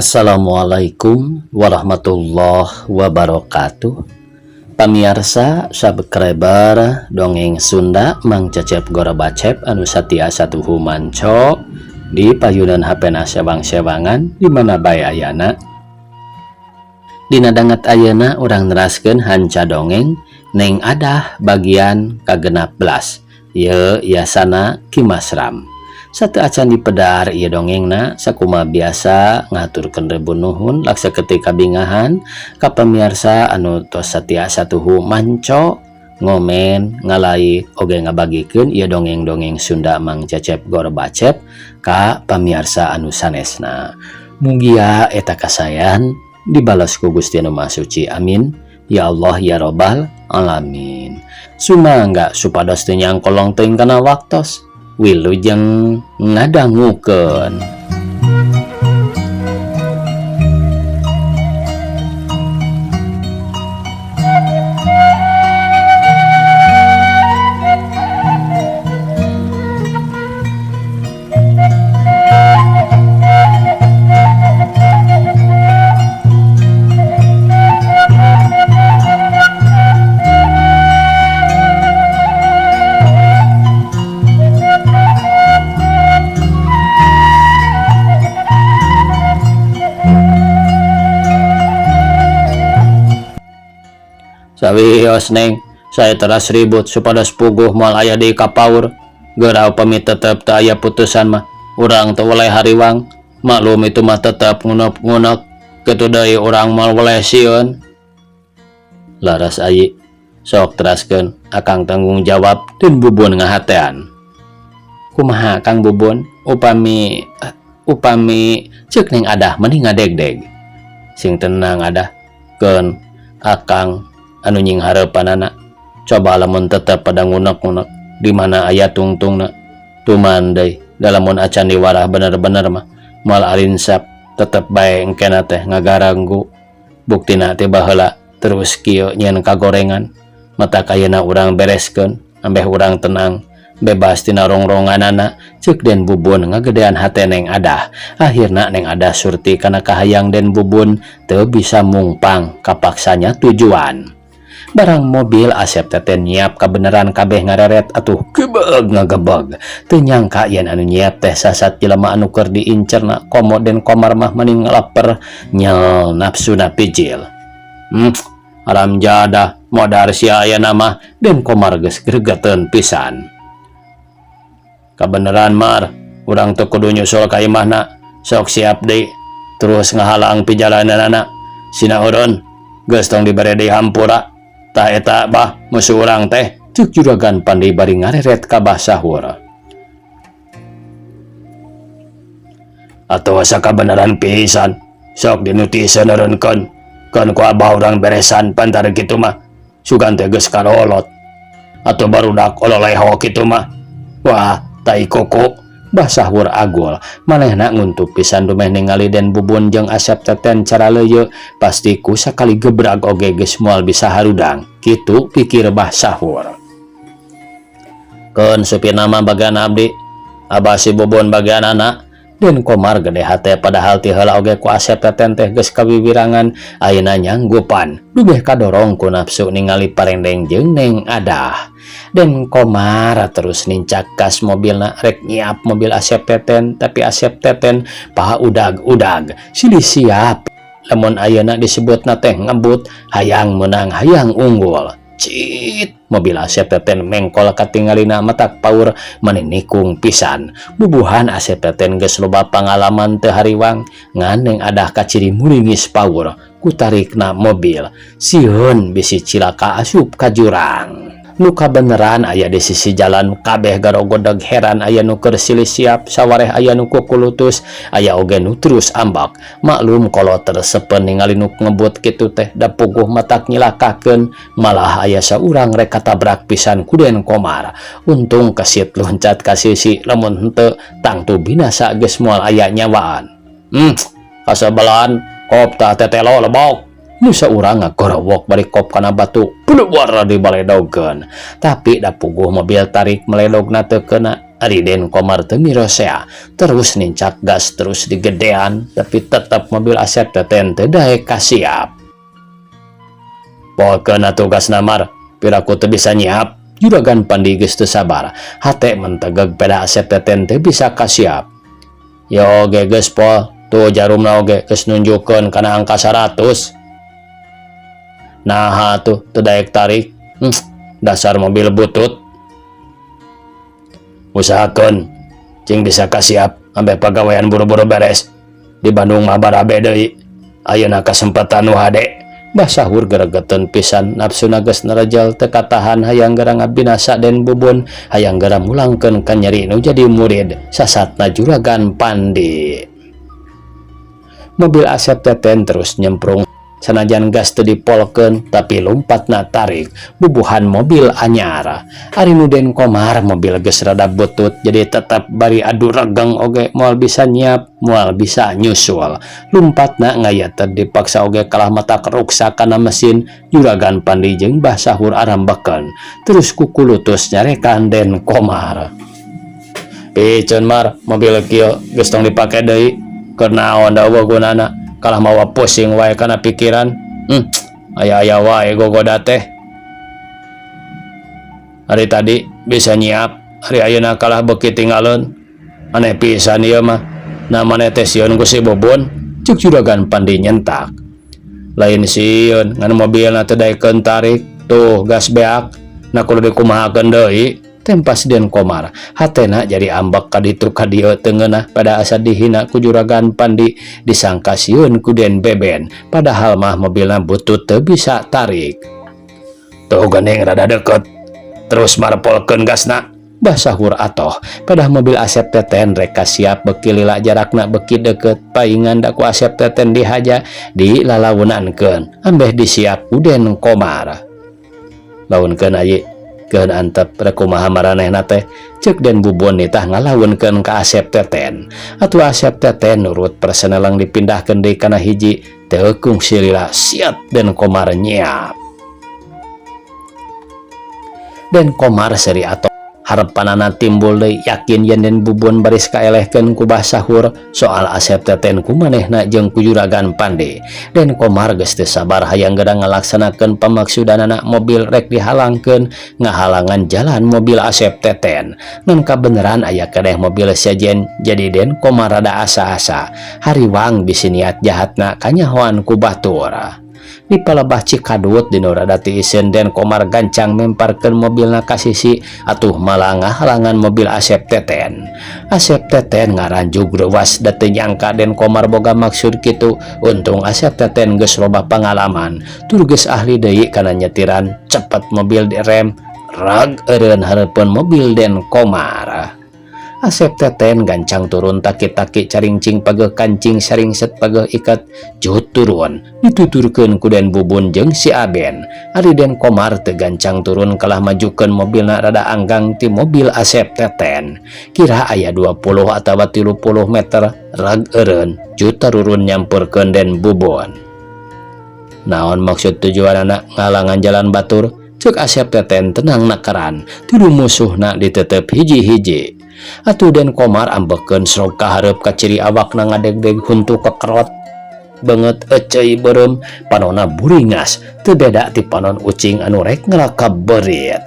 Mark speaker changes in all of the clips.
Speaker 1: Assalamualaikum warahmatullahi wabarakatuh. Pamirsa subscriber dongeng Sunda Mang Cecep Gorabacep anu satia satuhu manco di payunan HP sewang-sewangan di mana bae ayana. Dina danget ayeuna urang neraskeun hanca dongeng Neng Adah bagian kagenap belas. Ye yasana Kimasram. Satu acan dipedar ieu dongengna sakuma biasa ngaturkeun rebun nuhun laksa ketika bingahan ka pamirsa anu tos satia satuhu manco ngomen ngalaik oge ngabagikeun ieu dongeng-dongeng Sunda Mang Cecep Gorabacep ka pamirsa anu sanesna. Mugia eta kasayan dibalas ku Gusti Anu Maha Suci. Amin ya Allah ya Rabbal alamin. Sumangga supados teu nyangkolong teuing kana waktos wilujeng ngadangukeun. Sawios Neng, saya teras ribut supados puguh moal aya di kapaur. Geurau pami tetep teu aya putusan mah. Urang teu weleh hariwang. Maklum itu mah tetep ngunep-ngunep. Kitu deui urang moal weleh sieun. Laras ayi, sok teraskeun akang tanggung jawab deun Bubun ngahatean. Kumaha Kang Bubun? Upami ceuk Neng Adah mending ngadeg-deg. Sing tenang Adah, keun akang anu nying hareupanana. Coba lamun tetep pada ngunek-ngunek di mana aya tungtungna. Tuman deui da lamun acan diwarah bener-bener mah moal alinsap tetep bae engkena teh ngagaranggu. Buktina teh baheula terus kieu nyeun kagorengan. Matak ayeuna urang bereskeun ambeh urang tenang bebas tina rongronganana ceuk Den Bubun ngagedean hate Neng Adah. Akhirna Neng Adah surti kana kahayang Den Bubun teu bisa mungpang kapaksanya tujuan. Barang mobil Asep teten nyiap kabeneran kabeh ngareret atuh gebeg ngagebeg. Teu nyangka yen anu nyiap teh sasat jelema anu keur diincerna komo Den Komar mah mending ngelaper nyel nafsuna pijil. Alam jadah modar sia aya nama Den Komar geus gregeteun pisan. Kabeneran Mar, urang teu kudu nyusul ka imahna, sok siap deui terus ngahalang pijalananana. Sina eureun geus tong dibere deui hampura. Tah eta bah musuh urang teh, ceuk juragan Pandai bari ngareret ka Bah Sahur. Atuh asa kabeneran pisan, sok dinutieun eureunkeun. Keun ku abah urang beresan pantar kitu mah, sugan teh geus karolot. Atuh barudak ololeho kitu mah. Wah, tai koko. Bah Sahur agul, manehna nguntuk pisan dumeh ningali Den Bubun jeung Asep teten cara leuyeuk, pasti ku sakali gebrag oge geus moal bisa harudang. Kitu pikir Bah Sahur. Keun supirna mah bagean abdi, abah si Bubun bagean anak. Den Komar gede hate padahal ti heula oge ku Asep teten teh geus kawiwirangan ayeuna nyanggupan dubeh kadorong ku nafsu ningali parendeng jeung Neng Adah. Den Komar terus nincak gas mobilna rek nyiap mobil Asep teten, tapi Asep teten paha udag-udag silih siap lamun ayeuna disebutna teh ngebut hayang menang hayang unggul. Cit, mobil Asep teten mengkol katingalina matak paur maninikung pisan. Bubuhan Asep teten geus loba pangalaman teu hariwang ngan Neng Adah kaciri muringis paur kutarikna mobil. Sieun bisi cilaka asup ka jurang. Nu kabeneran aya di sisi jalan kabeh garogodeg heran aya nu keur silih siap sawareh aya nu kukulutus aya oge nu terus ambak. Maklum kolot tersepen ningali nu ngebut kitu teh da puguh matak nyilakakeun malah aya saurang rek katabrak pisan ku Den Komar. Untung kesit loncat ka sisi lamun henteu tangtu binasa geus moal aya nyawaan. Kasabelan kop tah tetelo lebok. Musa urang ngagorowok bari kop kana batu, peluar di baledogkeun. Tapi da puguh mobil tarik meledogna teu keuna. Ari Den Komar teu mirosea terus nincak gas terus digedean tapi tetap mobil Asep Teten teu daek kasiap. Polkeun atuh gas namar piraku teu bisa nyiap. Juragan Pandi geus teu sabar hate mentegeg peda Asep Teten teu bisa kasiap. Ya oge geus pol tuh jarumna oge geus nunjukkeun kana angka 100. Nah tuh teu daek tarik. Dasar mobil butut. Usahakeun cing bisa kasiap ambe pagawean buru-buru beres. Di Bandung mah barabe deui. Ayeuna kasempatan nu hade. Bah Sahur geregeteun pisan nafsuna geus nerejel teu katahan hayang geura ngabinasa Den Bubun, hayang geura mulangkeun ka nyeri nu jadi murid sasatna Juragan Pandi. Mobil Asep Teten terus nyemprung sanajan gas teu dipolkeun tapi lompatna tarik bubuhan mobil anyar. Ari nu Den Komar mobil geus rada butut jadi tetap bari adu regeng oge moal bisa nyiap moal bisa nyusul. Lompatna ngayat dipaksa oge kalah mata keruksa kana mesin. Juragan Pandi jeung Bah Sahur arambekeun terus kukulutus nyarekan Den Komar. Piceun Mar mobil kieu geus tong dipake deui keur naon da eueuh gunana. Kalah mawa pusing wae kana pikiran. Aya-aya wae gogoda teh. Hari tadi bisa nyiap, hari ayeuna kalah beuki tinggalun. Aneh pisan ieu mah. Na maneh teh sieun ku si Bubun, ceuk Juragan Pandi nyentak. Lain sieun ngan mobilna teu daekeun tarik, tuh gas beak. Na kudu dikumahakeun deui. Tempas Den Komar hatena jadi ambek ka ditu ka dieu teu ngeunah pada asa dihina ku Juragan Pandi disangka sieun ku Den Beben padahal mah mobilna butut teu bisa tarik. Tuh geuning rada deket terus marpolkeun gasna. Bah Sahur atoh padah mobil Asep Teten rek kasiap beuki lila jarakna beuki deket paingan da ku Asep Teten dihaja dilalawunankeun ambeh disiap ku Den Komar. Launkeun aye keun antep rekumaha maranehna teh ceuk Den Bubun nitah ngalawunkeun ka Asep Teten. Atuh Asep Teten nurut persenelang dipindahkeun deui kana hiji teu kungsi lila siap Den Komar nyiap. Den Komar seri ato harepanana timbul deui yakin yen Den Bubun baris kaelehkeun ku Bah Sahur soal Asep Teten ku manehna jeung ku Juragan Pandi. Den Komar geus teu sabar hayang geura ngalaksanakeun pamaksudanana mobil rek dihalangkeun ngahalangan jalan mobil Asep Teten. Ngan kabeneran aya keneh mobil sejen jadi Den Komar rada asa-asa hariwang bisi niat jahatna kanyahoan ku batur. Di palebah Cikadut dinu rada tiiseun Den Komar gancang memparkeun mobilna ka sisi atuh malah ngahalangan mobil Asep Teten. Asep Teten ngaranjug reuwas da teu nyangka Den Komar boga maksud kitu. Untung Asep Teten geus loba pangalaman tur geus ahli deui kana nyetiran cepet mobil direm rag eureun hareupeun mobil Den Komar. Asep Teten gancang turun taki-taki caringcing pageuh kancing saringset pageuh ikat jut turun dituturkeun ku Den Bubun jeung si Aben. Ari Den Komar teu gancang turun kalah majukeun mobilna rada anggang ti mobil Asep Teten. Kira aya 20 atawa 30 meter rag eureun jut tarurun nyampurkeun Den Bubun. Naon maksud tujuanna ngalangan jalan batur? Ceuk Asep Teten tenang nakaran tilu musuhna ditetep hiji-hiji. Atuh Den Komar ambekeun srog ka hareup ka ciri awakna ngadegdeg huntu kekerot banget ecei beureum panonna buringas teu beda ti panon ucing anu rek ngerakab beurit.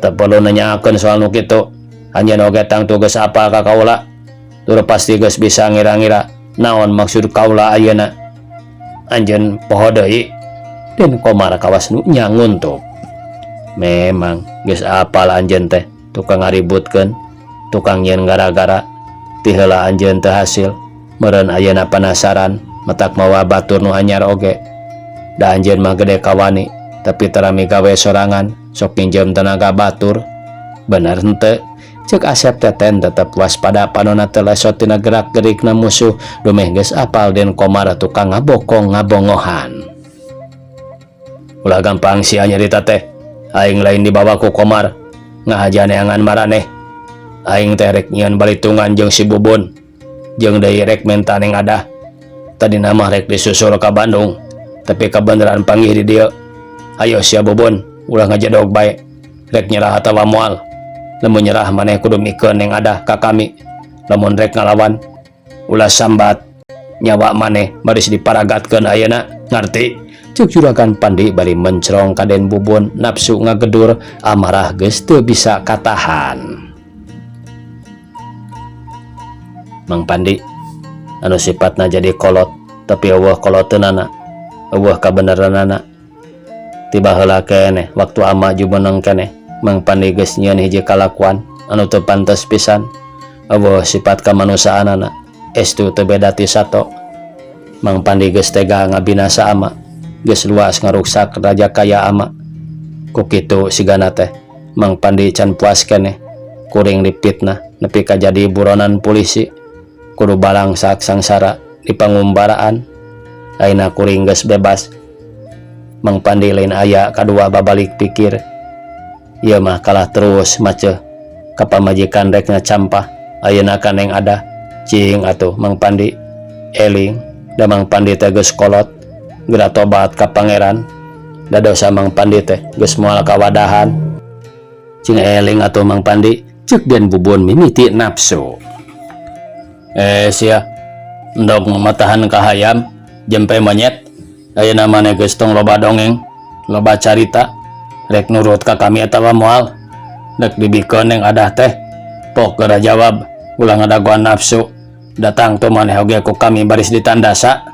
Speaker 1: Teu perlu nanyakeun soal nu kitu, anjeun oge tang tugas apa ka kaula. Tur pasti geus bisa ngira-ngira naon maksud kaula ayeuna. Anjeun poho deui. Den Komar kawas nu nya nguntuk. Memang geus apal anjeun teh tukang ngaributkeun, tukang nyen gara-gara ti heula anjeun teu hasil. Meureun ayeuna penasaran matak mawa batur nu anyar oge. Da anjeun mah gede kawani tapi terami gawe sorangan sok pinjem tenaga batur. Bener henteu? Ceuk Asep Teten tetep waspada panonna teu lesot tina gerak-gerikna musuh domeh geus apal Den Komar tukang ngabokong ngabongohan. Ulah gampang sia nyarita teh. Aing lain dibawa ku Komar ngahaja neangan maraneh. Aing teh rek nyieun balitungan jeung si Bubun jeung deui rek menta neng adah. Tadina mah rek disusul ka Bandung tapi kabeneran panggih di dieu. Ayo sia Bubun ulah ngajedog bae rek nyerah atawa moal. lamun nyerah maneh kudu mikeun yang ada ka kami. Lamun rek ngalawan ulah sambat nyawa maneh baris diparagatkeun ayeuna, ngarti? Ceuk Juragan Pandi bari mencrong ka Den Bubun, nafsu ngagedur, amarah geus teu bisa katahan. Mang Pandi anu sifatna jadi kolot, tapi eueuh koloteunana, eueuh kabeneranana. Tiba heula keneh waktu ama jumeneng keneh Mang Pandi geus nyieun hiji kalakuan anu teu pantes pisan. Eueuh sifat kamanusaanana estu teu beda ti sato. Mang Pandi geus tega ngabinasa ama, geus luas ngaruksak raja kaya ama. Ku kitu sigana teh Mang Pandi can puas keneh kuring dipitnah nepi ka jadi buronan polisi. Kudu balang sak sangsara di pangumbaraan. Ayeuna kuring geus bebas. Mang Pandi lain aya kadua babalik pikir. Ieu mah kalah terus maceh ka pamajikan rek ngacampah. Ayeuna kaneng ada cing atuh Mang Pandi eling da Mang Pandi teh geus kolot geura tobat ka pangeran. Da dosa Mang Pandi teh geus moal kawadahan. Cing eling atuh Mang Pandi, ceuk Den Bubun mimiti nafsu. Sia endog matahan ka hayam jempe monyet. Ayeuna maneh geus tong loba dongeng, loba carita, rek nurut ka kami atawa moal. Dek dibikeun yang adah teh pok geura jawab, ulah ngadaguan nafsu. Datang tuh maneh oge ku kami baris ditandasa.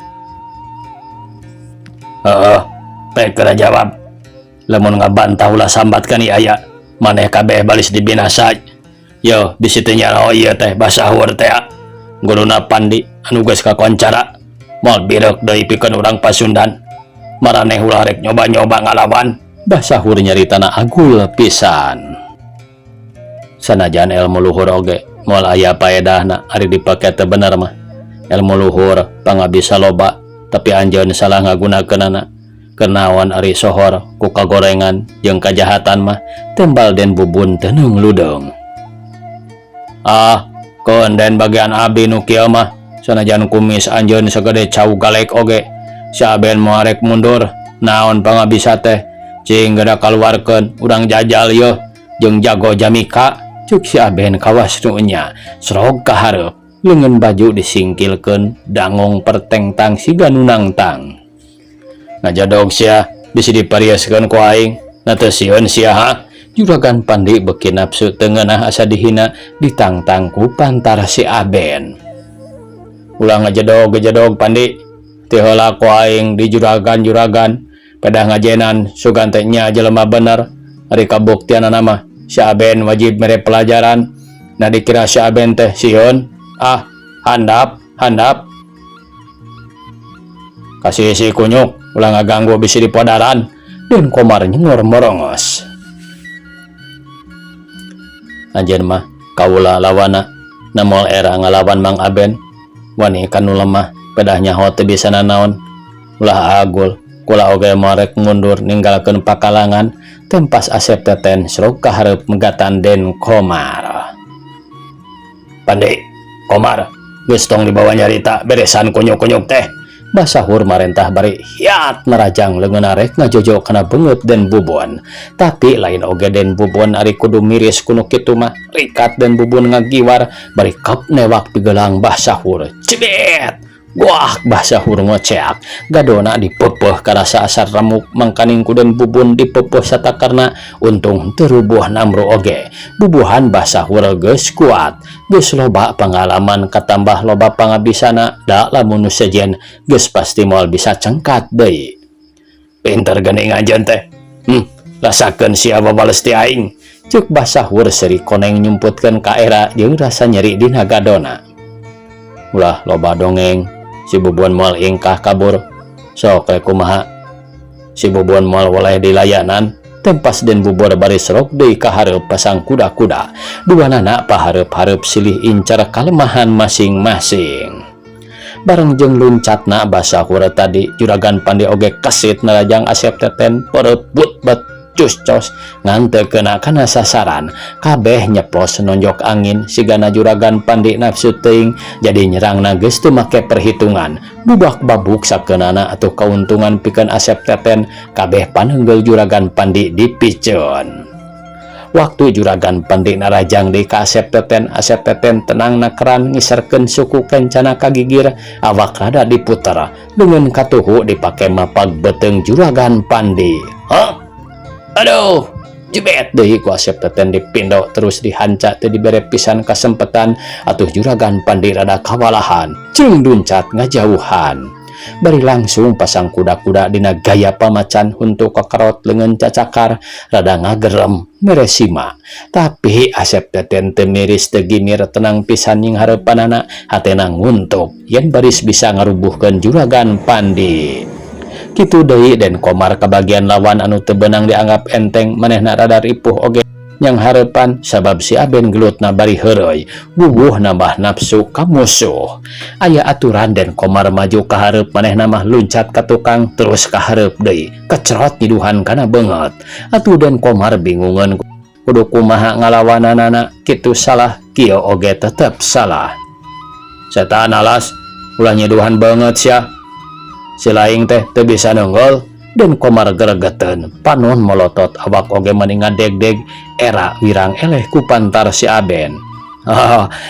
Speaker 1: Pek geura jawab. Lamun ngabantah ulah sambat kan aya, maneh kabeh baris dibinasa. Yo bisi teu nyaraho ieu teh basahur teh. Guruna Pandi anu geus kakoncara moal birek deui pikeun urang Pasundan. Maraneh ulah rek nyoba-nyoba ngalawan. Basahur nyaritana agul pisan. Sanajan ilmu luhur oge moal aya paedahna ari dipake teu bener mah. Ilmu luhur pangabisa loba tapi anjeun salah ngagunakeunana. Kenaon ari sohor ku kagorengan jeung kajahatan mah tembal Den Bubun teu ludeng. Kon den bagian abi nu kieu mah sanajan kumis anjeun sagede cau galek oge saben moal rek mundur. Naon pangabisa teh cing geura kaluarkeun urang jajal yeuh jeung jago jamika. Cuk si aben kawas nu nya srog ka hareup leungeun baju disingkilkeun dangong pertengtang siga nu nangtang. Ngajadog sia bisi diparioskeun ku aing na teu sieun sia ha. Juragan Pandi beuki nafsu teu ngeunah asa dihina ditangtang ku pantara si aben. Ulah ngajadog Pandi, teu heula ku aing di juragan-juragan pedah ngajenan sugan teh nya jelema bener. Ari kabuktianana mah si aben wajib mere pelajaran. Nah dikira si aben teh sieun, handap. Kasih si kunyuk ulah ngaganggu bisi di podaran. Den Komar nyengor morongos. Anjeun mah kaula lawana namal era ngalawan Mang Aben. Wani kanu lemah pedah nyaho teu bisa nanaon. Ulah agul kula oge marek mundur ninggalkeun pakalangan tempas Asep teten srog ka hareup megatan Den Komar. Pandi, Komar, geus tong dibawa nyarita beresan kunyuk-kunyuk teh. Basahur marentah bari hiat narajang leungeunna rek ngajojo kana beungeut Den Bubun. Tapi lain oge Den Bubun ari kudu miris kuno kitu mah. Rikat Den Bubun ngagiwar bari kep newak pigelang Basahur. Cebet. Wah, Basahur ngoceak. Gadona dipeupuh ka rasa asar remuk mangkaning ku Den Bubun dipeupuh satakarna untung teu rubuh namru oge. Bubuhan Basahur geus kuat. Geus loba pengalaman katambah loba pangabisana da lamun nu sejen geus pasti moal bisa cengkat deui. Pinter geuning anjeun teh. Rasakeun sia babales ti aing. Ceuk Basahur seri koneng nyumputkeun ka era jeung rasa nyeri dina gadona. Ulah loba dongeng si Bubun moal ingkah kabur. Sok rek kumaha? Si Bubun moal waleh dilayanan. Tempas Den Bubur baris rok deui ka hareup pasang kuda-kuda. Duanana pahareup-hareup silih incar kalemahan masing-masing. Bareng jeung luncatna Basahur tadi Juragan Pandi oge kesit narajang Asep teten perut but cus-cos nganteukkeuna kana sasaran. Kabeh nyeplos nonjok angin sigana Juragan Pandi nafsu teuing jadi nyerangna geus teu make perhitungan. Bubak babuk sakeunana atuh kauntungan pikeun Asep teten kabeh paneunggel Juragan Pandi dipiceun. Waktu juragan Pandi narajang di ka Asep Teten tenang nakeran ngisarkeun suku kencana kagigir awak rada diputar dengan katuhu dipake mapag beteng juragan Pandi. Hah? Aduh, jebet deui ku Asep Teten dipindo terus dihanca teu dibere pisan kasempetan atuh juragan Pandi rada kawalahan jeung duncat ngajauhan. Bari langsung pasang kuda-kuda dina gaya pamacan untuk kekerot lengan cacakar rada ngagerem meresima. Tapi Asep Teten teu miris teu gimir tenang pisan ning hareupanana hatena nguntuk yen baris bisa ngarubuhkeun juragan Pandi. Kitu deui Den Komar kabagian lawan anu teu beunang dianggap enteng manehna rada ripuh oge yang hareupan sabab si Aben gelutna bari heureuy bubuh nambah nafsu ka musuh. Aya aturan Den Komar maju ka hareup manehna mah luncat ka tukang terus ka hareup deui kecrot nyiduhan kana beungeut. Atuh Den Komar bingungeun kudu kumaha ngalawananana kitu salah kieu oge tetep salah. Setan alas ulah nyiduhan beungeut sia. Si laing teh teu bisa neunggol. Den Komar gregeteun panon molotot awak oge mani ngadeg-deg era wirang eleh ku pantar si Aben.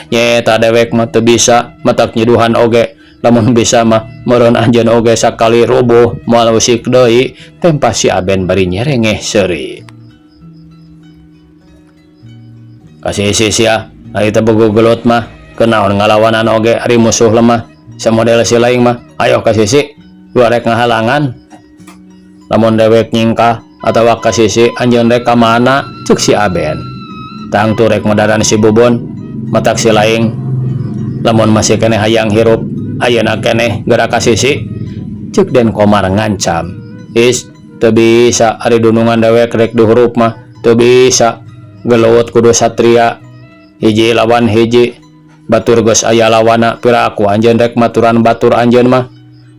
Speaker 1: Nyeta dewek mah teu bisa matak nyiduhan oge lamun bisa mah meureun anjeun oge sakali rubuh moal usik deui tempa si Aben bari nyerengeh seuri. Kasih sia ari teu bogo gelut mah kenaon ngalawanan oge ari musuh lemah samodel si laing mah ayo kasih si lu rek ngahalangan. Lamun dewek nyingkah atawa ka sisi anjeun rek ka mana ceuk si Aben. Tang tu rek modaran si Bubun matak si laing lamun masih keneh hayang hirup ayeuna keneh geura ka sisi ceuk Den Komar ngancam. Is teu bisa ari dunungan dewek rek dihurup mah teu bisa gelut kudu satria hiji lawan hiji batur geus aya lawana piraku anjeun rek maturan batur anjeun mah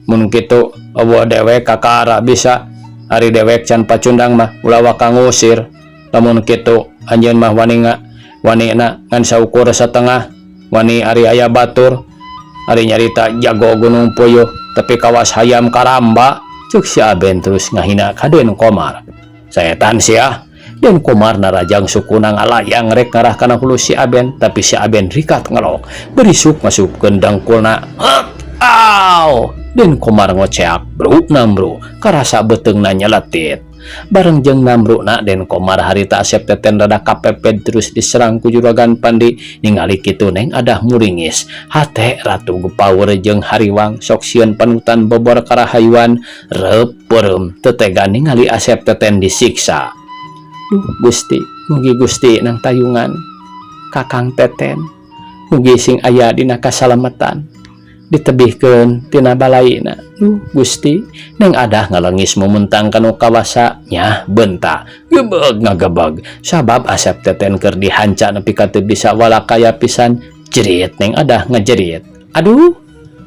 Speaker 1: mun kitu eueuh dewek kakara bisa. Ari dewek can pacundang mah ulah waka ngusir. Lamun kitu anjeun mah wanina ngan saukur satengah wani ari aya batur ari nyarita jago gunung puyuh tapi kawas hayam karamba ceuk si Aben terus ngahina ka Den Komar. Setan sia. Den Komar narajang sukuna ngalayang rek ngarah kana hulu si Aben tapi si Aben rikat ngelok berisuk masukkeun dangkulna. Aw! Den Komar ngoceak bro Namru karasa beteungna nyeletit. Bareng jeung Namruna Den Komar harita Asep Teten rada kapepet terus diserang ku juragan Pandi ningali kitu neng adah muringis. Hate Ratu Gepaur jeung Hariwang sok sieun panutan bobor karahayuan reupeum teu tega ningali Asep Teten disiksa. Duh Gusti, mugi Gusti nang tayungan Kakang Teten. Mugi sing aya dina kasalametan ditebihkeun tina balaina. Gusti, neng adah ngalengis mumentang kanu kawasa nya benta gebeg ngagebeg sabab Asep Teten keur dihanca nepi ka teu bisa walakaya pisan. Jerit neng adah ngajerit, aduh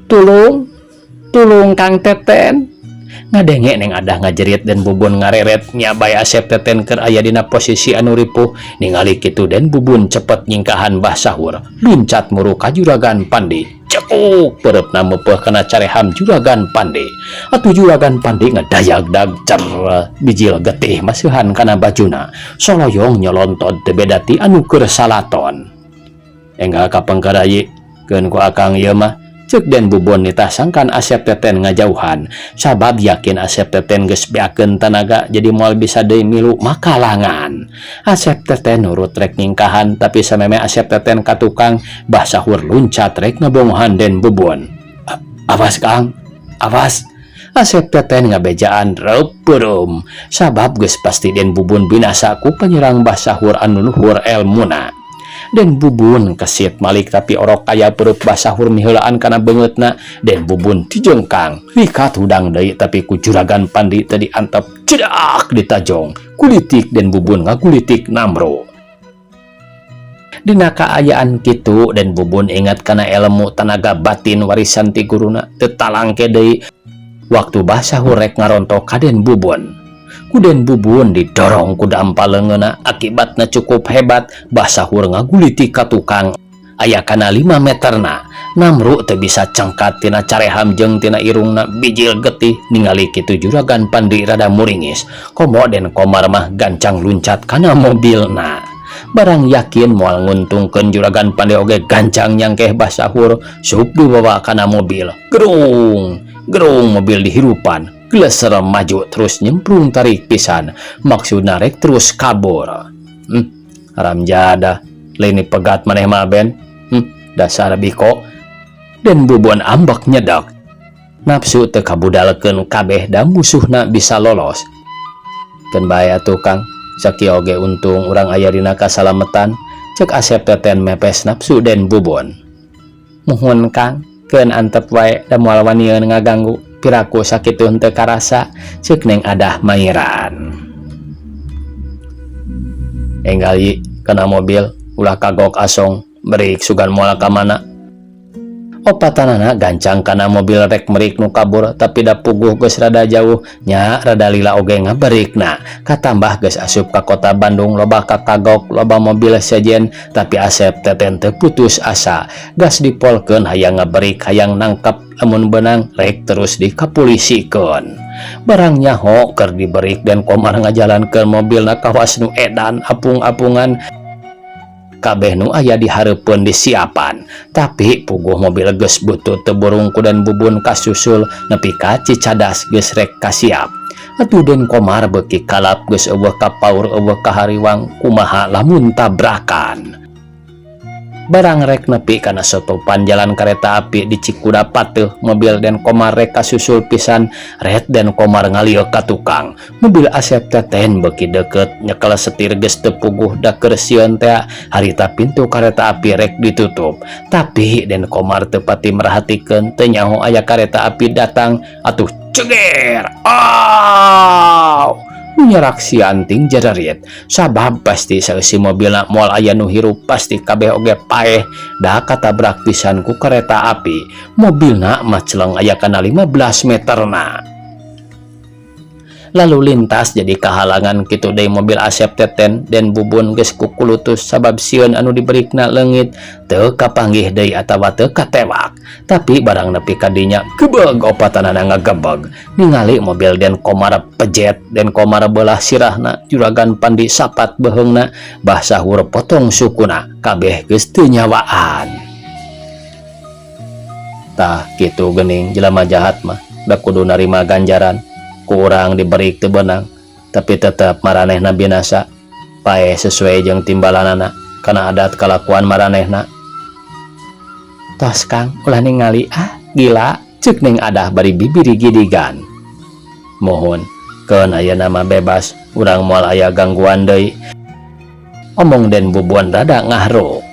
Speaker 1: tulung Kang Teten. Ngadenge neng adah ngajerit dan Bubun ngareret nyabay Asep Teten keur aya dina posisi anu ripuh. Ningali kitu dan Bubun cepet nyingkahan Mbah Sahur luncat muru ka juragan Pandi. Cekuk pereupna meupeuh kana careham juragan Pandi. Atuh juragan Pandi ngedayagdag cer bijil getih masihan kana bajuna soloyong nyolontod teu beda ti anu keur salaton. Enggal kapengkarayi keun ku akang ieu mah ceuk Den Bubun nitah sangkan Asep Teten ngajauhan sabab yakin Asep Teten geus beakeun tanaga jadi moal bisa deui milu makalangan. Asep Teten nurut rek nyingkahan tapi sameme Asep Teten ka tukang Mbah Sahur luncat rek ngabongohan Den Bubun. Awas Kang, awas. Asep Teten ngabejaan reupeum sabab geus pasti Den Bubun binasa ku penyerang Mbah Sahur anu luhur elmuna. Den Bubun kesit malik tapi orok kaya perut Mbah Sahur miheulaan kana beungeutna. Den Bubun dijengkang rikat hudang deui tapi ku juragan Pandi teu diantep cedak ditajong kulitik Den Bubun ngakulitik Namro. Dina kaayaan kitu Den Bubun ingat kana ilmu tanaga batin warisan ti guruna teu talangke deui waktu Mbah Sahur rek ngarontok ka Den Bubun. Ku Den Bubun didorong ku dampaleungeuna akibatna cukup hebat. Mbah Sahur ngaguliti ka tukang aya kana 5 meterna. Namru teu bisa cengkat tina careham jeung tina irungna bijil getih. Ningali kitu juragan Pandi rada muringis komo Den Komar mah gancang luncat kana mobilna. barang yakin moal nguntungkeun Juragan Pandi oge gancang nyangkeh basahur sup dibawa kana mobil. Gerung mobil dihirupan geleser maju terus nyemprung tarik pisan maksudna rek terus kabur. Haramjada lini pegat maneh mah Ben. Dasar biko. Dan Bubun ambak nyedak nafsu teu kabudalkeun kabeh da musuhna bisa lolos. Keun bae atuh Kang, sakieu oge untung urang aya dina kasalametan, cek Asep Teten mepes nafsu Den Bubun. Muhun Kang, keun antep wae da moal wanieun ngaganggu, piraku sakitu henteu karasa, ceuk Neng Adah mairan. Enggali kana mobil ulah kagok asong, berik sugan moal ka mana. Opatanana gancang kana mobil rek merik nu kabur tapi da puguh geus rada jauh nya rada lila oge ngaberikna katambah geus asup ka kota Bandung loba kakagok loba mobil sejen tapi Asep Teten teu putus asa gas dipolkeun hayang ngaberik hayang nangkep amun benang rek terus dikapulisikeun barang nyaho keur diberik dan Komar ngajalankeun mobilna kawas nu edan apung-apungan kabeh nu aya dihareupeun disiapan tapi puguh mobil geus butut teu burungku Dan Bubun kasusul nepi ka Cicadas geus rek kasiap atuh Den Komar beuki kalap geus eueuh ka paur eueuh ka hariwang kumaha lamun tabrakan barang rek nepi kana sotopan jalan kereta api di Cikuda pateuh mobil Den Komar rek kasusul pisan ret Den Komar ngalieu ka tukang mobil Asep Teten beuki deukeut nyekel setir geus teu puguh da keur sieun teh harita pintu kereta api rek ditutup tapi Den Komar teu pati merhatikeun teu nyaho aya kereta api datang atuh ceger nyerak si anting jadarit sabab pasti saeusi mobilna moal aya nu hirup pasti kabeh oge paeh da katabrak pisan ku kereta api mobilna mah celeng aya kana 15 meterna lalu lintas jadi kahalangan kitu deui mobil Asep Teten Den Bubun geus kukulutus sabab sieun anu diberikna leungit teu kapanggih deui atawa teu katewak tapi barang nepi ka dinya gebeg opatanana ngagebeg ningali mobil Den Komar pejet Den Komar beulah sirahna Juragan Pandi sapat beheungna bah sahur potong sukuna kabeh geus teu nyawaan tah kitu geuning jelema jahat mah da kudu narima ganjaran kurang diberik teu beunang tapi tetep maranehna binasa paeh sesuai jeung timbalanana kana adat kalakuan maranehna tos Kang ulah ningali gila ceuk Neng Adah bari bibiri gidigan mohon keun ayeuna mah bebas urang moal aya gangguan deui omong Den Bubun rada ngahruk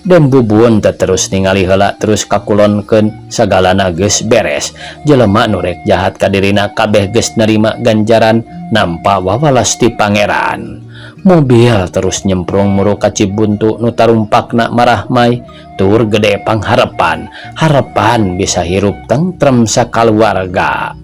Speaker 1: Den Bubun terus ningali heula terus kakulonkeun sagalana geus beres jelema nu rek jahat ka dirina kabeh geus nerima ganjaran nampa wawalas ti pangeran mobil terus nyemprong muru ka Cibuntu nu tarumpakna marahmai tur gede pangharepan harepan bisa hirup tentrem sakaluarga.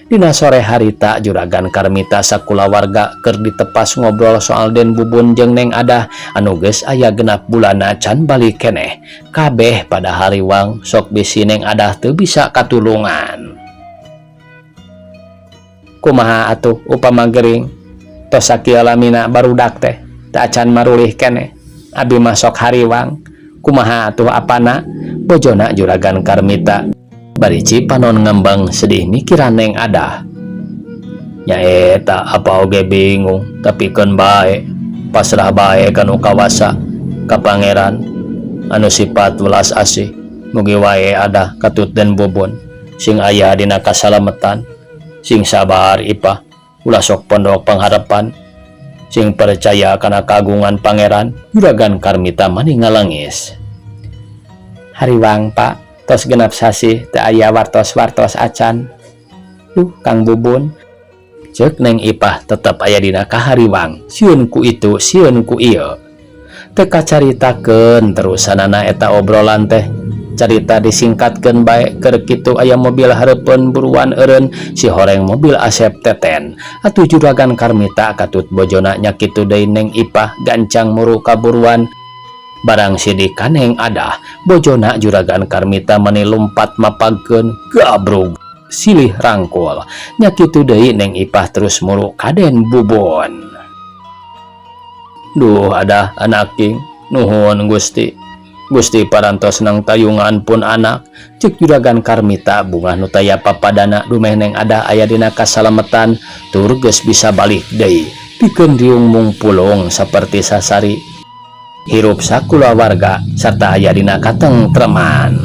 Speaker 1: Dina sore harita Juragan Karmita sakulawarga keur ditepas ngobrol soal Den Bubun jeung Neng Adah anu geus aya genap bulana can balik keneh kabeh pada hariwang sok bisi Neng Adah teu bisa katulungan kumaha atuh upama gering tos sakieu lamina barudak teh teu acan marulih keneh abi mah sok hariwang kumaha atuh apana bojona Juragan Karmita barici panon ngembang sedih mikiran Neng Adah nyaeta apa oge bingung tapi keun bae pasrah bae kanu kawasa ka pangeran anu sifat welas asih mugi wae Adah katut Den Bubun sing aya dina kasalametan sing sabar ipah ulah sok pondok pangharepan sing percaya kana kagungan pangeran. Juragan Karmita mani ngalengis hariwang Pak tos genap sasi teu aya wartos-wartos acan Kang Bubun ceuk Neng Ipah tetep aya dina kahariwang sieun ku itu sieun ku ieu teu kacaritakeun terusanana eta obrolan teh carita disingkatkeun bae keur kitu aya mobil hareupeun buruan eureun si horeng mobil Asep Teten atuh Juragan Karmita katut bojona nya kitu deui Neng Ipah gancang muru kaburuan barang sidik ka Neng Adah bojona Juragan Karmita meni lumpat mapagkeun gabrug silih rangkul nya kitu deui Neng Ipah terus muru ka Den Bubun Duh ada anaking nuhun Gusti. Gusti parantos nang tayungan pun anak cek juragan Karmita bunga nu taya papadana dumeneng ada aya dina kasalametan tur geus bisa balik deui pikeun riung mung pulung saperti sasari hirup sakulawarga sarta aya dina katengtreman.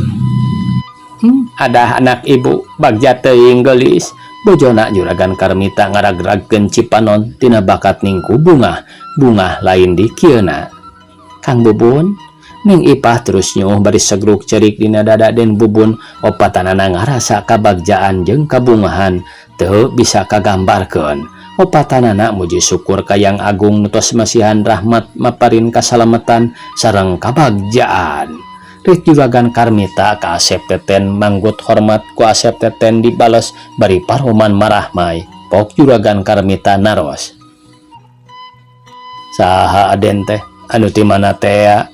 Speaker 1: Ada anak ibu bagja teuing geulis bojona juragan Karmita ngaragragkeun Cipanon tina bakat ningku bunga lain di kieuna. Kang Bubun Ning Ipah terus nyuh bari segruk cerik dina dada den Bubun opatanana ngarasa kabagjaan jeung kabungahan teu bisa kagambarkeun. Opatanana muji syukur ka Yang Agung nu tos masihan rahmat maparin kasalametan sareng kabagjaan. Rit juragan Karmita ka Asep Teten manggut hormat ku Asep Teten dibales bari paroman marahmai. Pok juragan Karmita naros. Saha aden teh anu ti mana teh?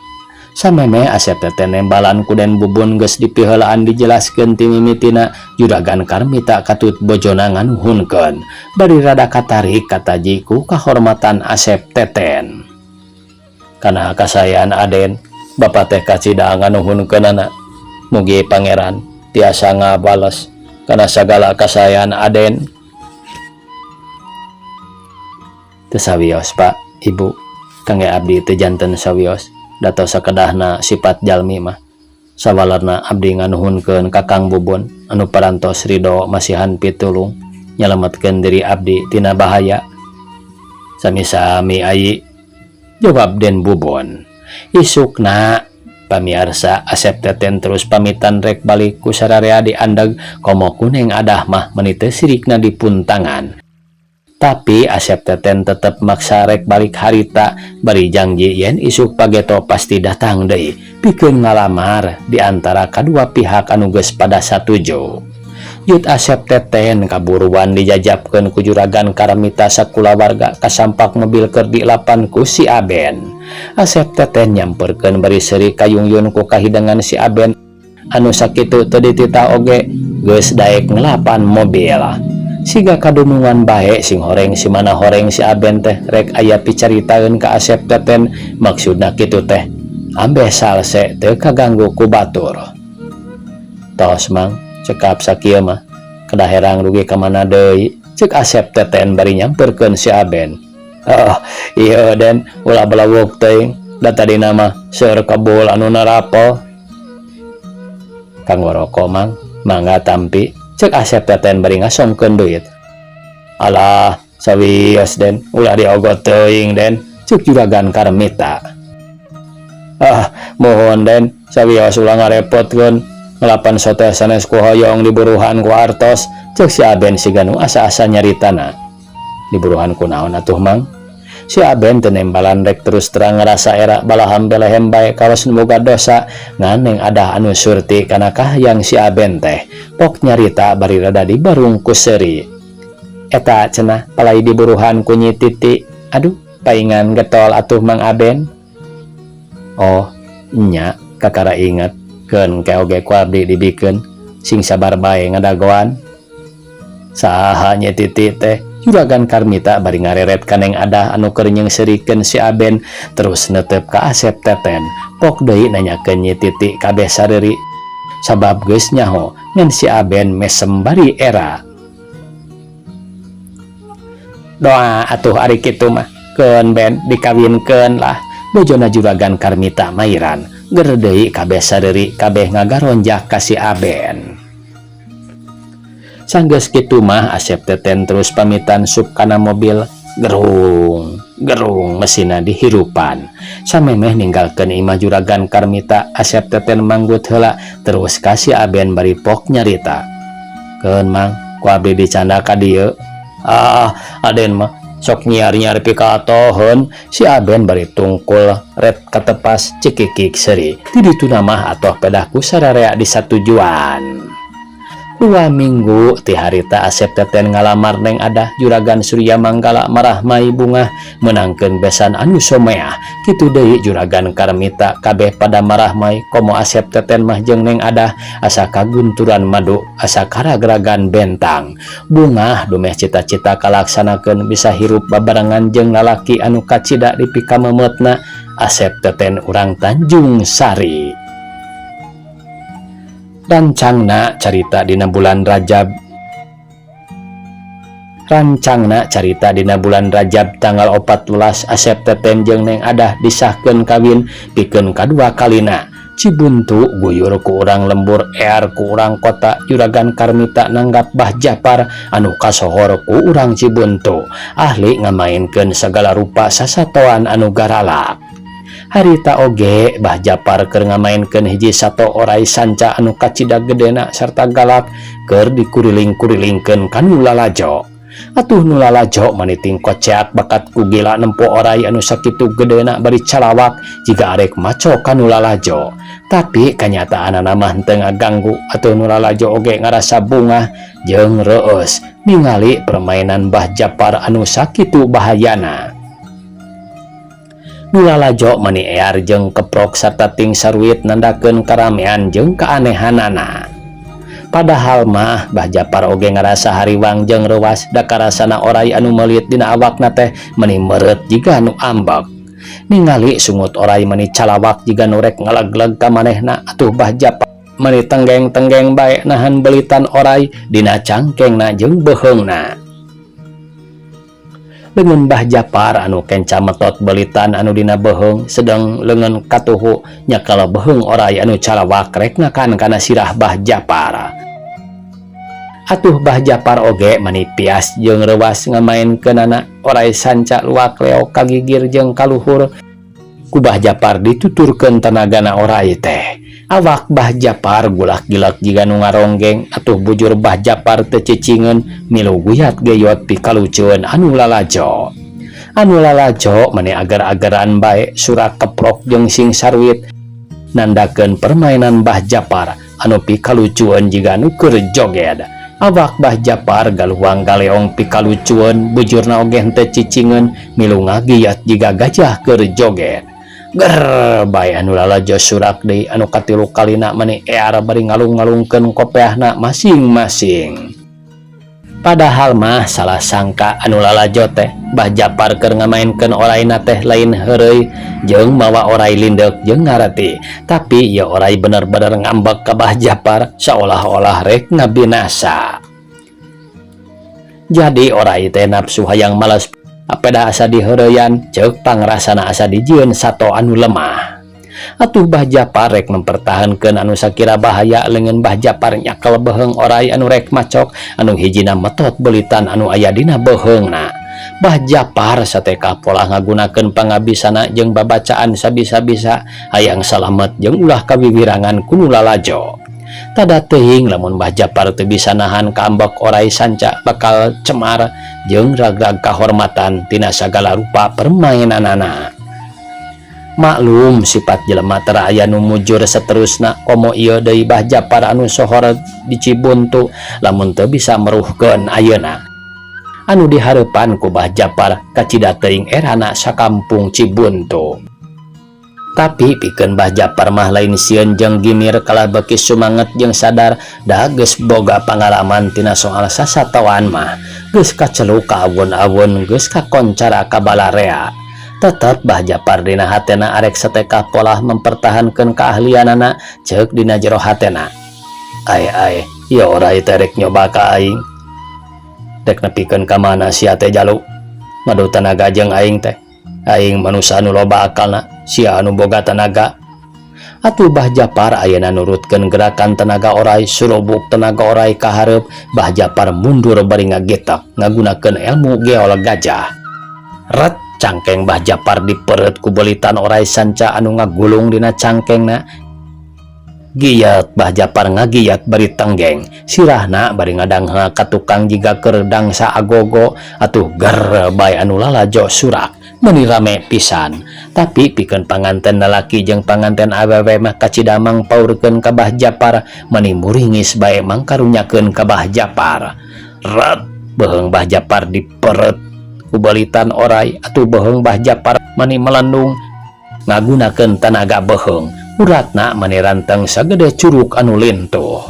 Speaker 1: Sameme Asep Teten nembalan ku den Bubun geus dipiheulaan dijelaskeun ti mimitina juragan Karmita katut bojona nganuhunkeun bari rada katarik kataji ku kahormatan Asep Teten. Kana kasayaan aden Bapak teh kacida nganuhunkeunana mugi pangeran tiasa ngabales kana sagala kasayaan aden. Teu sawios Pak Ibu kangge abdi teu janten sawios. Dato sakedahna sifat jalmi mah sawalarna abdi nganuhunkeun ka Kang Bubun anu parantos ridho masihan pitulung nyalametkeun diri abdi tina bahaya. Sami-sami ayi jawab den Bubun. Isukna pamiarsa Asep Teten terus pamitan rek balik ku sararea diandeg komo kuneng adah mah meuni teu sirikna dipuntangan. Tapi Asep Teten tetep maksa rek balik harita bari janji yen isuk pageto pasti datang deui pikeun ngalamar di antara kadua pihak anu geus pada satuju. Yut Asep Teten kaburuan dijajabkeun ku juragan Karmita sakulawarga kasampak mobil keur dilapan ku si Aben. Asep Teten nyamperkeun bari seuri kayung-yun ku kahidangan si Aben anu sakitu teu ditita oge geus daek ngelapan mobil. Siga kadunungan bae sing horeng si mana horeng si Aben teh rek aya picaritaeun ka Asep Teten maksudna kitu teh ambeh salse teu kaganggu ku batur. Tos mang cekap sakieu mah kedah herang rugi ka mana deui ceuk Asep Teten bari nyamperkeun si Aben. Ieu den ulah balawuk teuing da tadina mah seueur kabul anu narapol. Kang Waroko mang mangga tampi cek Asep Teten bari ngasongkeun duit. Alah sawios den ulah diogot teuing den cek juragan Karmita. Mohon den sawios ulah ngarepotkeun ngelapan sote sanes ku hoyong diburuhan ku artos cek si Aben siga nu asa-asa nyaritana. Diburuhan ku naon atuh mang? Si Aben teu nembalan rek terus terang ngerasa era balaham belehem bae kawas nu boga dosa nganeng adah anu surti kana kahyang si Aben teh pok nyarita bari rada dibarung ku seuri. Eta cenah palai diburuhan ku Nyi Titi. Aduh paingan getol atuh Mang Aben. Oh nya kakara inget keun keoge ku abdi dibikeun sing sabar bae ngadagoan. Saha Nyi Titi teh? Juragan Karmita bari ngareret kaneng adah anu keur nyeungseurikeun si Aben terus netep ka Asep Teten pok deui nanyakeun Nyi Titi kabeh sareuri sabab geus nyaho ngan si Aben mesem bari era. Doa atuh ari kitu mah keun Ben dikawinkeun lah bojona juragan Karmita mairan ger deui kabeh sareuri kabeh ngagaronjak ka si Aben. Sanggeus kitu mah Asep Teten terus pamitan sup kana mobil gerung mesinna dihirupan samemeh ninggalkeun imah juragan Karmita. Asep Teten manggut heula terus ka si Aben bari pok nyarita. Keun mang ku abdi dicanda ka dieu. Aden mah sok nyiar-nyiar pikatoheun. Si Aben bari tungkul ret katepas cikikik seuri ti dituna mah atoh pedah ku sararea di satujuan. 2 minggu ti harita Asep teten ngalamar Neng Adah, Juragan Surya Manggala marah mai bunga menangkeun besan anu somea. Kitu deui Juragan Karmita kabeh pada marah mai komo Asep teten mah jeung Neng Adah asa kagunturan madu, asa karagragan bentang. Bunga dumeh cita-cita kalaksanakeun bisa hirup babarengan jeung lalaki anu kacida di pikamemetna Asep teten urang Tanjung Sari. Rancangna carita dina bulan Rajab. Rancangna carita dina bulan Rajab tanggal 14 Asep teten jeung Neng Adah disahkeun kawin pikeun kadua kalina. Cibuntu guyur ku urang lembur, ear ku urang kota. Juragan Karmita nanggap Bah Japar anu kasohor ku urang Cibuntu, ahli ngamainkeun segala rupa sasatoan anu garalak. Harita oge Bah Japar keur ngamainkeun hiji sato orai sanca anu kacida gedena sarta galak keur dikuriling-kurilingkeun ka nu lalajo. Atuh nu lalajo maniting koceak bakat ku gila nempo orai anu sakitu gedena bari calawak jiga arek maco ka nu lalajo. Tapi kanyataanna mah henteu ngaganggu. Atuh nu lalajo oge ngarasa bungah jeung reueus ningali permainan Bah Japar anu sakitu bahayana. Nu lalajo mani ear jeung keprok sarta ting saruit nandakeun karamean jeung kaanehanana. Padahal mah Bah Japar oge ngarasa hariwang jeung reuas da karasana orai anu meulit dina awakna teh meni meureut jiga nu ambek. Ningali sungut orai meni calawak jiga nu rek ngalegleg ka manehna. Atuh Bah Japar meni tenggeng-tenggeng bae nahan belitan orai dina cangkengna jeung beheungna. Leungeun Bah Japar anu kenca metot belitan anu dina beheung sedang leungeun katuhu nyakala beheung orai anu calawak rek ngakan kana sirah Bah Japar. Atuh Bah Japar oge manipias jeung reuas ngamainkeunana orai sanca luak leo kagigir jeung kaluhur. Ku Bah Japar dituturkeun tenagana orai teh. Awak Bah Japar gulak-gilak jiga nu ngaronggeng. Atuh bujur Bah Japar teu cicingeun milu guyat geyot pikaluceun anu lalajo. Anu lalajo mani agar-agaran bae surak keprok jeung sing sarwit nandakeun permainan Bah Japar anu pikaluceun jiga nu keur joget. Awak Bah Japar galuang galeong pikaluceun bujurna oge henteu cicingeun milu ngagiyat jiga gajah keur joget. Ger bae anu lalajo surak deui anu katilu kalina mani ear bari ngalung-ngalungkeun kopeahna masing-masing. Padahal mah salah sangka anu lalajo teh Bah Japar keur ngamainkeun oraina teh lain heureuy jeung mawa orai lindeuk jeung ngareti. Tapi ieu orai bener-bener ngambek ka Bah Japar saolah-olah rek ngabinasa. Jadi orai teh nafsu hayang males apeda asa diheureuyan ceuk pangrasana asa dijieun sato anu lemah. Atuh Bah Japar rek mempertahankeun anu sakira bahaya leungeun Bah Japar nyakel beheung orai anu rek macok anu hijina metot belitan anu aya dina beheungna. Bah Japar sateka pola ngagunakeun pangabisana jeung babacaan sabisa-bisa hayang salamet jeung ulah kawiwirangan ku nu lalajo. Tada teuing lamun Bah Japar teu bisa nahan kaambek orai sanca bakal cemar jeung ragrag kahormatan tina sagala rupa permainanana. Maklum sifat jelema teu aya nu mujur saterusna komo ieu deui Bah Japar anu sohor di Cibuntu lamun teu bisa meruhkeun ayeuna. Anu dihareupan ku Bah Japar kacida teuing erana sakampung Cibuntu. Tapi pikeun Bah Japar mah lain sieun jeung gimir kalah beuki sumanget jeung sadar da geus boga pangalaman tina soal sasatoan mah geus kaceluk ka awun-awun geus kakoncara ka balarea. Tetep Bah Japar dina hatena arek sateka pola mempertahankeun keahlianana ceuk dina jero hatena. Ai ieu orai teh rek nyoba ka aing. Rek nepikeun ka mana sia teh jalu. Madu tenaga jeung aing teh. Aing manusia anu loba akalna, sia anu boga tenaga. Atuh Bah Japar ayeuna nurutkeun gerakan tenaga orai surubuk tenaga orai ka hareup. Bah Japar mundur bari ngagetak ngagunakeun ilmu geol gajah. Ret cangkeng Bah Japar dipeureut ku belitan orai sanca anu ngagulung dina cangkengna. Giat Bah Japar ngagiyat bari tenggeng, sirahna bari ngadangha ka tukang jiga kerdang sa agogo atuh ger bae anu lalajo surak meuni rame pisan. Tapi pikeun panganten lalaki jeung panganten awewe mah kacidamang paurkeun ka Bah Japar meuni muringis bae mangkarunyakeun ka Bah Japar. Ret beheung Bah Japar diperet ku balitan oray atuh beheung Bah Japar meuni melendung ngagunakeun tanaga beheung. Uratna mani ranteng sagede curug anu lintuh.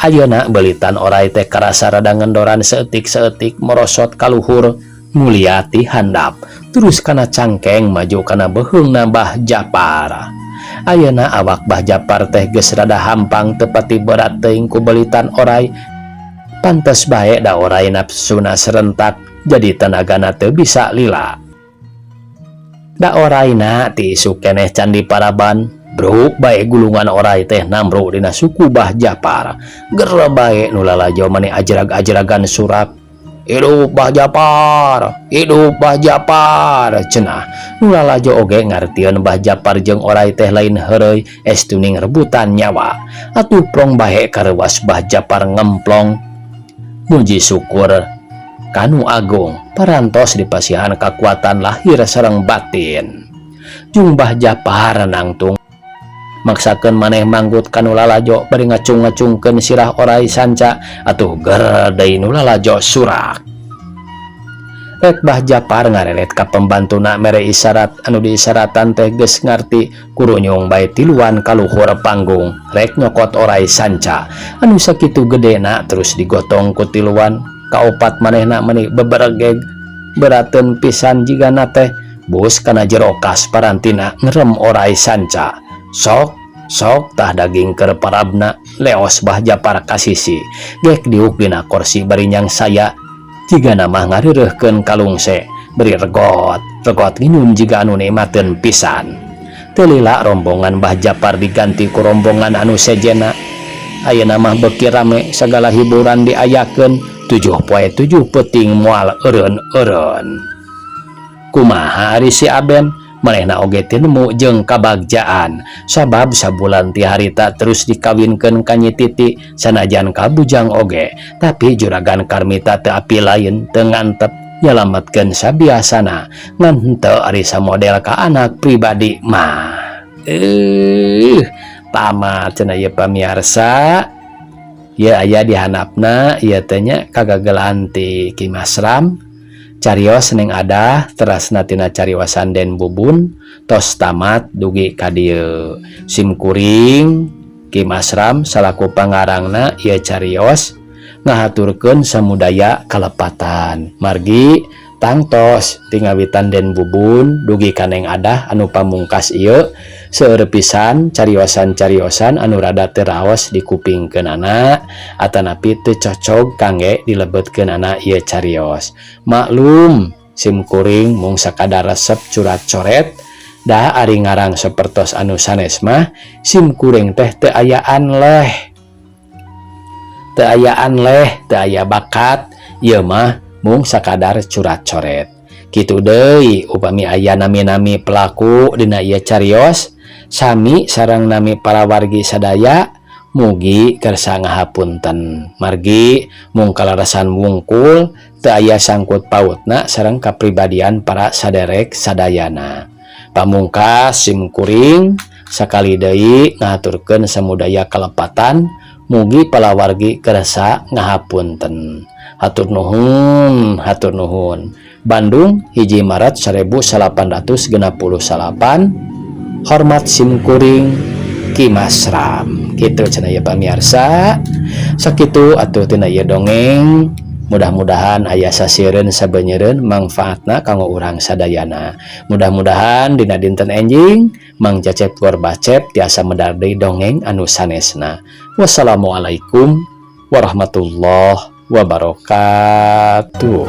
Speaker 1: Ayeuna belitan oray teh karasa rada ngendoran seetik-seetik merosot kaluhur mulia ti handap terus kana cangkeng maju kana beheungna Bah Japar. Ayeuna awak Bah Japar teh geus rada hampang teu pati berat teuing ku belitan oray. Pantes bae da oray nafsuna serentak jadi tenagana teu bisa lila. Da orayna ti isu keneh Candi Paraban, bro bae gulungan oray teh namro dina suku Bah Japar. Ger bae nu lalajo mani ajrag-ajragan surak. Hidup Bah Japar, hidup Bah Japar, cenah. Nu lalajo oge ngartieun Bah Japar jeung oray teh lain heureuy estuning rebutan nyawa. Atuh prong bae karewas Bah Japar ngemplong. Muji syukur kanu agung parantos dipasihan kekuatan lahir sareng batin. Jung Bah Japar nangtung maksakeun maneh manggut kanu lalajo bari ngacung-ngacungkeun sirah oray sanca atuh ger deui nu lalajo surak. Rek Bah Japar ngarelet ka pembantuna mere isyarat anu diisyaratan teh geus ngarti kurunyung bae tiluan kaluhur panggung rek nyokot oray sanca anu sakitu gedena terus digotong ku tiluan. Kaopat manehna meuni beberegeg berateun pisan jigana teh bus kana jero kas parantina ngerem oray sanca. Sok tah daging keur parabna leos Bah Japar kasisi gek diuk dina kursi bari nyang saya jigana mah ngareureuhkeun kalungse beri regot nginum jiga anu nikmateun pisan. Teu lila rombongan Bah Japar diganti ku rombongan anu sejena. Ayeuna mah beuki rame sagala hiburan diayakeun 7 poe 7 peuting moal eureun-eureun. Kumaha ari si Aben manehna oge teu nemu jeung kabagjaan sabab sabulan ti harita terus dikawinkeun ka Nyi Titi sanajan kabujang oge tapi juragan Karmita teu api lain teu ngantep nyalametkeun sabiasana ngan henteu ari samodel ka anak pribadi mah. Tamat cenah ieu pamiarsa. Ya aya di handapna ieu teh nya kagagelan ti Ki Masram carios ning adah terasna tina cariwasan Den Bubun tos tamat dugi ka dieu. Simkuring Ki Masram salaku pangarangna ieu carios ngahaturkeun samudaya kalepatan. Margi tangtos tingawitan Den Bubun dugi kaneng adah anu pamungkas ieu seueur pisan cariosan-cariosan anu rada teu raos dikupingkeunana atanapi teu cocog kangge dilebetkeunana ieu carios. Maklum simkuring mung sakadar resep curat coret da ari ngarang sapertos anu sanes mah simkuring teh teu ayaan leh teu aya bakat ieu mah mung sakadar curat coret. Kitu deui upami aya nami-nami pelaku dina ieu carios sami sareng nami para wargi sadaya mugi kersa ngahapunten. Margi mung kalarasan wungkul teu aya sangkut pautna sareng kapribadian para saderek sadayana. Pamungkas simkuring sakali deui ngaturkeun samudaya kalepatan mugi palawargi kersa ngahapunten. Hatur nuhun. Bandung 1 Maret 1868. Hormat simkuring Ki Masram. Kitu cenah ieu pamirsa. Sakitu atuh tina ieu dongeng. Mudah-mudahan aya sasiereun sabenyeureun mangfaatna kanggo urang sadayana. Mudah-mudahan dina dinten enjing Mang Cecep Gor Bacep tiasa medar deui dongeng anu sanesna. Wassalamualaikum warahmatullahi wabarakatuh.